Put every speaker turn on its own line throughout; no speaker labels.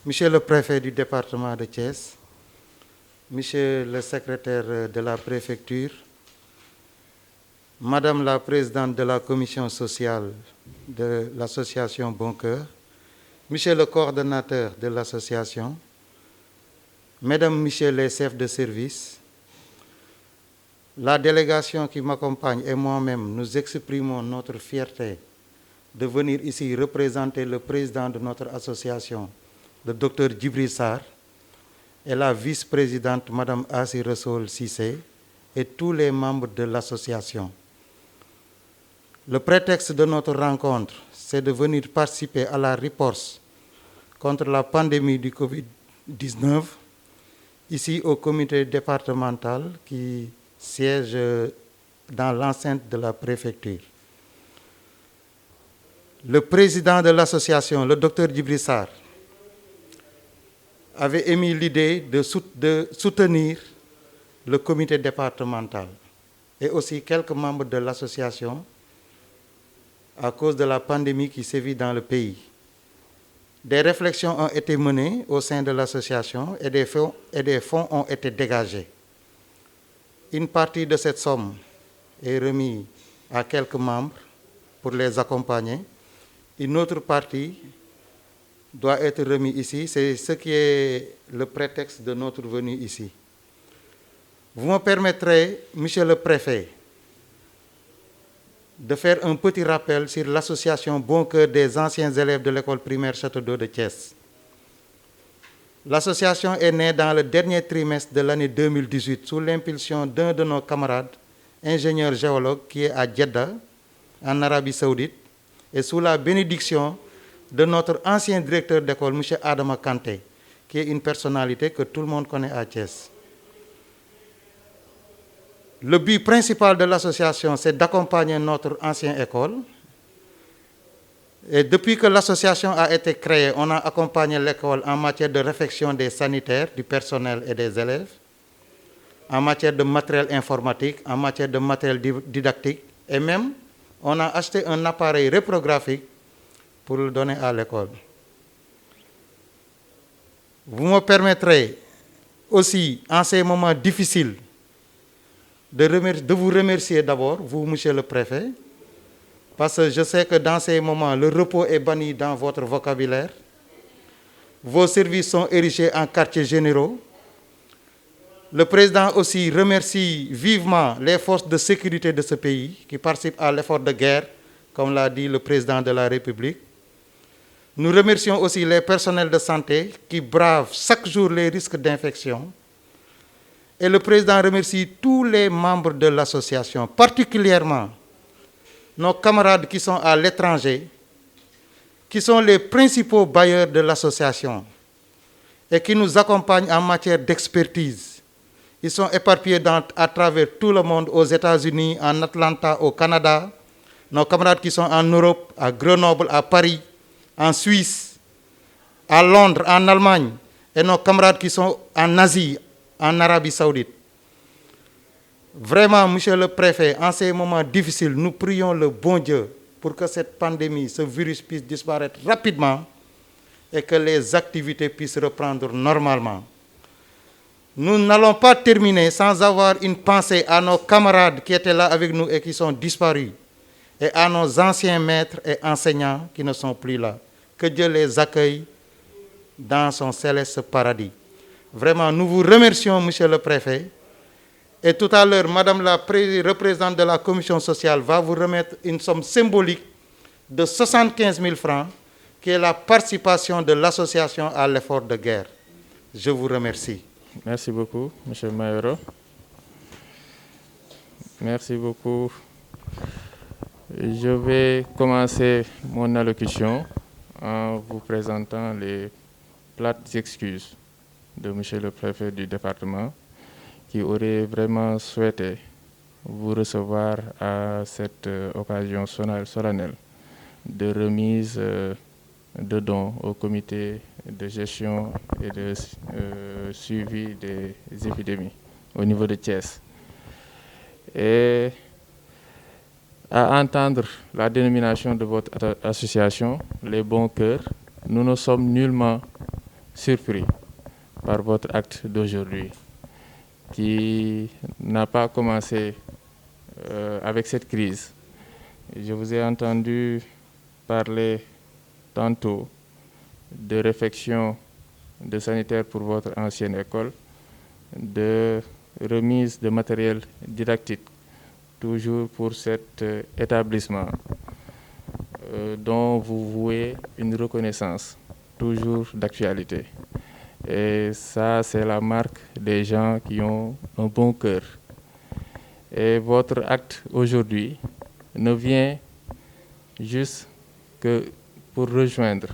Monsieur le préfet du département de Thiès, Monsieur le secrétaire de la préfecture, Madame la présidente de la commission sociale de l'association Bon Cœur, Monsieur le coordonnateur de l'association, Mesdames, Messieurs les chefs de service, la délégation qui m'accompagne et moi-même, nous exprimons notre fierté de venir ici représenter le président de notre association, le docteur Djibril Sarr, et la vice-présidente, Madame Assi Rassoul Cissé, et tous les membres de l'association. Le prétexte de notre rencontre, c'est de venir participer à la riposte contre la pandémie du Covid-19, ici au comité départemental qui siège dans l'enceinte de la préfecture. Le président de l'association, le docteur Djibril Sarr, avait émis l'idée de soutenir le comité départemental et aussi quelques membres de l'association à cause de la pandémie qui sévit dans le pays. Des réflexions ont été menées au sein de l'association et des fonds ont été dégagés. Une partie de cette somme est remise à quelques membres pour les accompagner. Une autre partie doit être remise ici. C'est ce qui est le prétexte de notre venue ici. Vous me permettrez, Monsieur le Préfet, de faire un petit rappel sur l'association Bon Cœur des anciens élèves de l'école primaire Château d'Eau de Thiès. L'association est née dans le dernier trimestre de l'année 2018 sous l'impulsion d'un de nos camarades, ingénieur géologue, qui est à Jeddah, en Arabie Saoudite, et sous la bénédiction de notre ancien directeur d'école, M. Adama Kanté, qui est une personnalité que tout le monde connaît à Thiès. Le but principal de l'association, c'est d'accompagner notre ancienne école. Et depuis que l'association a été créée, on a accompagné l'école en matière de réfection des sanitaires, du personnel et des élèves, en matière de matériel informatique, en matière de matériel didactique, et même on a acheté un appareil réprographique pour le donner à l'école. Vous me permettrez aussi, en ces moments difficiles, de vous remercier d'abord, vous, Monsieur le Préfet, parce que je sais que dans ces moments, le repos est banni dans votre vocabulaire. Vos services sont érigés en quartiers généraux. Le président aussi remercie vivement les forces de sécurité de ce pays qui participent à l'effort de guerre, comme l'a dit le président de la République. Nous remercions aussi les personnels de santé qui bravent chaque jour les risques d'infection. Et le président remercie tous les membres de l'association, particulièrement nos camarades qui sont à l'étranger, qui sont les principaux bailleurs de l'association et qui nous accompagnent en matière d'expertise. Ils sont éparpillés à travers tout le monde, aux États-Unis, en Atlanta, au Canada. Nos camarades qui sont en Europe, à Grenoble, à Paris, en Suisse, à Londres, en Allemagne, et nos camarades qui sont en Asie, en Arabie Saoudite. Vraiment, Monsieur le Préfet, en ces moments difficiles, nous prions le bon Dieu pour que cette pandémie, ce virus puisse disparaître rapidement et que les activités puissent reprendre normalement. Nous n'allons pas terminer sans avoir une pensée à nos camarades qui étaient là avec nous et qui sont disparus, et à nos anciens maîtres et enseignants qui ne sont plus là. Que Dieu les accueille dans son céleste paradis. Vraiment, nous vous remercions, Monsieur le Préfet. Et tout à l'heure, Madame la représentante de la commission sociale va vous remettre une somme symbolique de 75 000 francs, qui est la participation de l'association à l'effort de guerre. Je vous remercie.
Merci beaucoup, Monsieur Mayoro. Merci beaucoup. Je vais commencer mon allocution en vous présentant les plates excuses de Monsieur le Préfet du département, qui aurait vraiment souhaité vous recevoir à cette occasion solennelle de remise de dons au comité de gestion et de suivi des épidémies au niveau de Thiès. Et à entendre la dénomination de votre association, les Bons Cœurs, nous ne sommes nullement surpris par votre acte d'aujourd'hui, qui n'a pas commencé avec cette crise. Je vous ai entendu parler tantôt de réfection de sanitaire pour votre ancienne école, de remise de matériel didactique, toujours pour cet établissement dont vous vouez une reconnaissance, toujours d'actualité. Et ça, c'est la marque des gens qui ont un bon cœur. Et votre acte aujourd'hui ne vient juste que pour rejoindre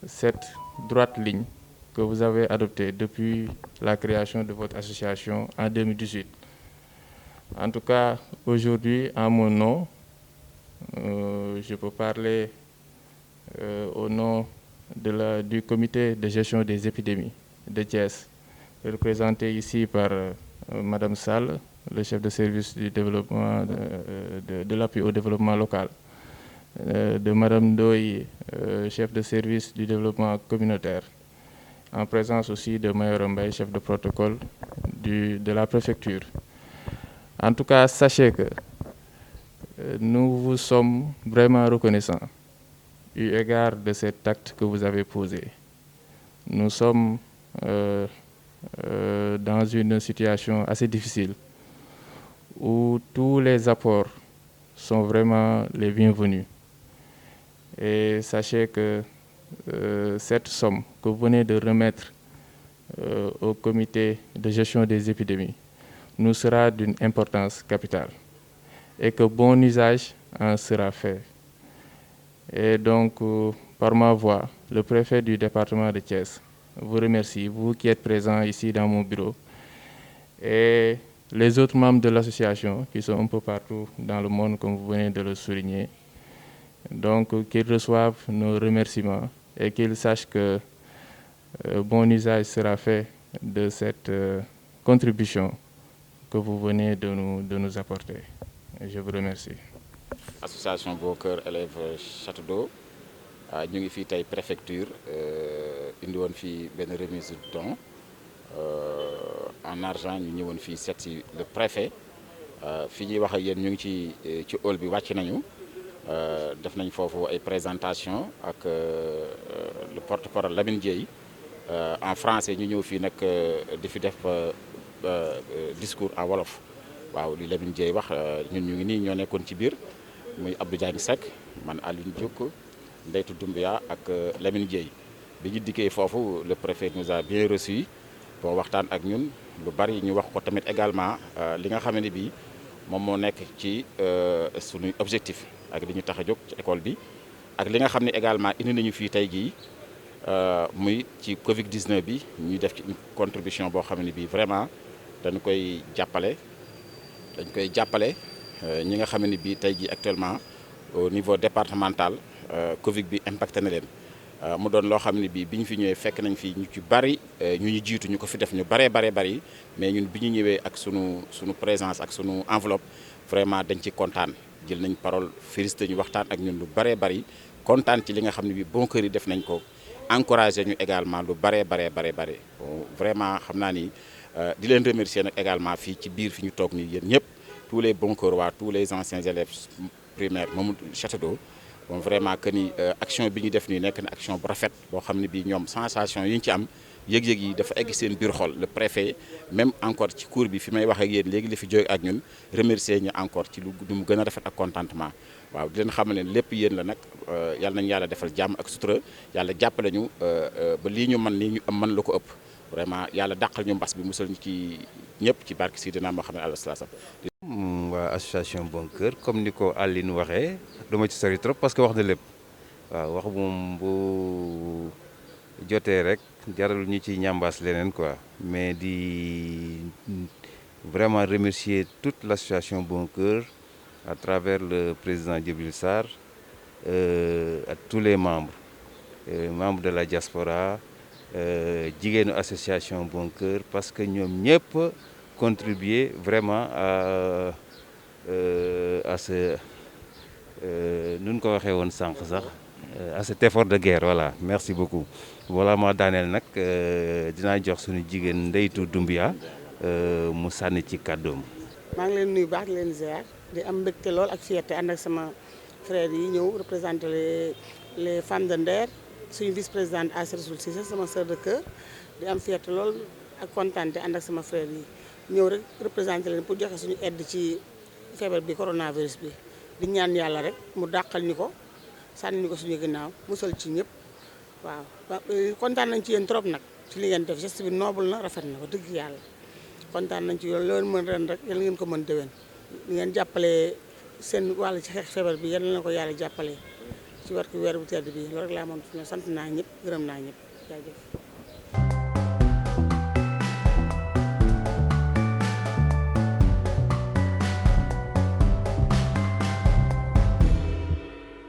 cette droite ligne que vous avez adoptée depuis la création de votre association en 2018. En tout cas, aujourd'hui, en mon nom, je peux parler au nom du comité de gestion des épidémies de Thiès, représenté ici par Madame Sall, le chef de service du développement de l'appui au développement local, de Madame Doy, chef de service du développement communautaire, en présence aussi de Mayor Mbaye, chef de protocole de la préfecture. En tout cas, sachez que nous vous sommes vraiment reconnaissants eu égard de cet acte que vous avez posé. Nous sommes dans une situation assez difficile où tous les apports sont vraiment les bienvenus. Et sachez que cette somme que vous venez de remettre au comité de gestion des épidémies nous sera d'une importance capitale et que bon usage en sera fait. Et donc, par ma voix, le préfet du département de Thiès vous remercie, vous qui êtes présents ici dans mon bureau, et les autres membres de l'association qui sont un peu partout dans le monde, comme vous venez de le souligner. Donc, qu'ils reçoivent nos remerciements et qu'ils sachent que bon usage sera fait de cette contribution que vous venez de nous apporter. Et je vous remercie.
Association Bon Cœur élèves Château d'Eau ñu ngi fii tey préfecture indi woon fii benn remise de don en argent ñu ñëwoon fii seet si le préfet fii ñuy wax ak yéen ñu ngi ci hall bi wàcc nañu def nañ foofu ay présentation ak le porte-parole Lamine Dieye en français ñu ñëw fii nag di fi def discours en wolof waaw li Lamine Dieye wax ñun ñu ngi nii ñoo nekkoon ci biir muy Abdou Diagne Seck man Alioune Diouk Ndeytu Doumbia ak Lamine Dieye bi ñu dikkee foofu le préfet nous a bien reçu bon waxtaan ak ñun lu bari ñu wax ko tamit également li nga xam ne bii moom moo nekk ci suñu objectif ak li ñu tax a jóg ci école bi ak li nga xam ne également indi nañu fii tey jii muy ci Covid 19 bi ñuy def ci une contribution boo xam ne bii vraiment dañ koy jàppale ñi nga xam ne bii tey jii actuellement au niveau départemental Covid bi impacté na leen mu doon loo xam ne bii bi ñu fi ñëwee fekk nañ fi ñu ci bari ñu jiitu ñu ko fi def ñu bari mais ñun bi ñu ñëwee ak sunu présence ak sunu enveloppe vraiment dañ ci kontaan jël nañ parole félicité ñu waxtaan ak ñun lu bari kontaan ci li nga xam ne bii Bon Cœur yi def nañ ko encouragé ñu également lu bari bon vraiment xam naa ni di leen remercier nag également fii ci biir fi ñu toog nii yéen ñëpp tous les Bon Cœur waa tous les anciens élèves primaires moom Château d'Eau bon vraiment que ni action bi ñu def nii nekk na action bu rafet boo xam ne bii ñoom sensation yi ñu ci am yëg-yëg yi dafa egg seen biir xol le préfet même encore ci cours bi fi may wax ak yéen léegi la fi jóge ak ñun remercier ñu encore ci lu mu gën a rafet ak contentement waaw di leen xamal ne lépp yéen la nag yàlla nañu yàlla defal jàmm ak sutura yàlla jàppale ñu ba lii ñu mën nii ñu am mën la ko ëpp vraiment yàlla dàqal ñu mbas bi musal ñu ci ñëpp ci barke Sidina Muhammad alayhi salaam.
waa association Bon Cœur comme ni ko Aline waxee duma ci sori trop parce que wax na lépp waaw wax moom bu jotee rek jarul ñu ci ñambaas leneen quoi mais di vraiment remercier toute l'association Bon Cœur à travers le président Djibril Sarr à tous les membres de la diaspora jigéenu association Bon Cœur parce que ñoom ñëpp contribuer vraiment à ce nun ko waxee woon sànq sax à cet effort de guerre. Voilà, merci beaucoup. Voilà, ma daaneel nag dinaa jox suñu jigéen Ndeytu Doumbia mu sànni ci kàddoom.
maa ngi leen nuyu baax di leen ziar di am mbégte lool ak fierté ànd ak sama frères yi ñëw représenter les femmes de Nder suñu vice-présidente Aïssatou Cissé sama sœur de cœur di am fierté lool ak kontaante ànd ak sama frères yi ñëw rek représenter leen pour joxe suñu aide ci feebar bi coronavirus bi di ñaan yàlla rek mu dàqal ñu ko sànni ñu ko suñu ginnaaw musal ci ñëpp waaw kontaan nañ ci yéen trop nag ci li ngeen def geste bi noble na rafet na ko dëgg yàlla kontaan nañ ci yoon loolu mën ren rek yal ngeen ko mën déwén li ngeen jàppale seen wàll ci xeex feebar bi yal na ko yàlla jàppale ci weer bu tedd bi loolu rek laa moom sant naa ñëpp gërëm naa ñëpp jaajëf